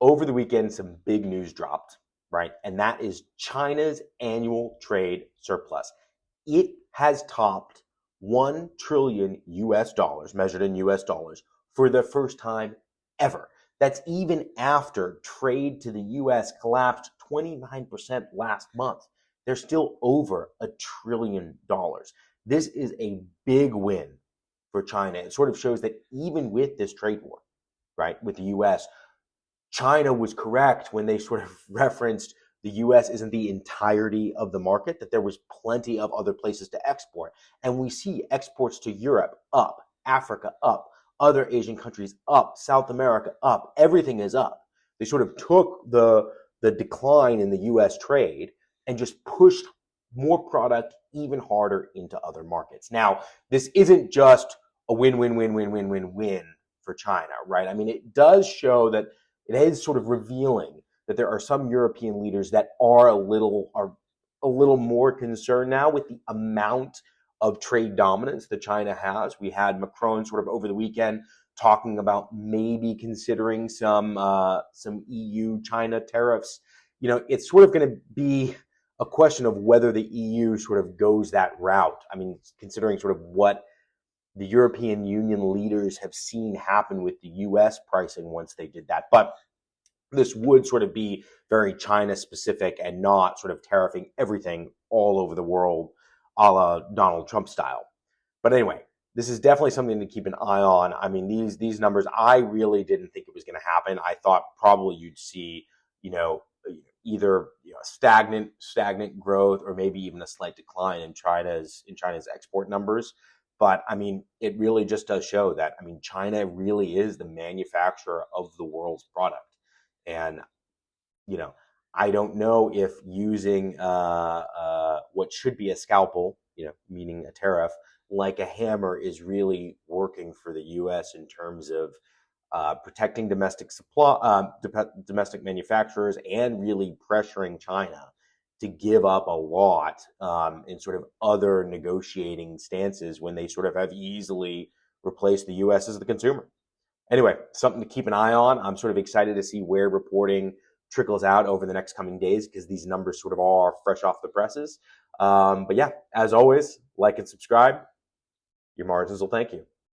over the weekend, some big news dropped, right? And that is China's annual trade surplus. It has topped 1 trillion US dollars, measured in US dollars, for the first time ever. That's even after trade to the US collapsed 29% last month. They're still over $1 trillion. This is a big win for China. It sort of shows that even with this trade war, right, with the US, China was correct when they sort of referenced the US isn't the entirety of the market, that there was plenty of other places to export. And we see exports to Europe up, Africa up, other Asian countries up, South America up, everything is up. They sort of took the decline in the US trade and just pushed more product even harder into other markets. Now, this isn't just a win for China, right? I mean, it does show that it is sort of revealing that there are some European leaders that are a little more concerned now with the amount of trade dominance that China has. We had Macron sort of over the weekend talking about maybe considering some EU-China tariffs. You know, it's sort of going to be a question of whether the EU sort of goes that route. I mean, considering sort of what the European Union leaders have seen happen with the US pricing once they did that. But this would sort of be very China specific and not sort of tariffing everything all over the world a la Donald Trump style. But anyway, this is definitely something to keep an eye on. I mean, these numbers, I really didn't think it was going to happen. I thought probably you'd see, either stagnant growth or maybe even a slight decline in China's export numbers. But I mean, it really just does show that, I mean, China really is the manufacturer of the world's product. And, I don't know if using what should be a scalpel, meaning a tariff, like a hammer is really working for the U.S. in terms of protecting domestic domestic manufacturers and really pressuring China to give up a lot in sort of other negotiating stances when they sort of have easily replaced the U.S. as the consumer. Anyway, something to keep an eye on. I'm sort of excited to see where reporting trickles out over the next coming days because these numbers sort of are fresh off the presses. But yeah, as always, like and subscribe. Your margins will thank you.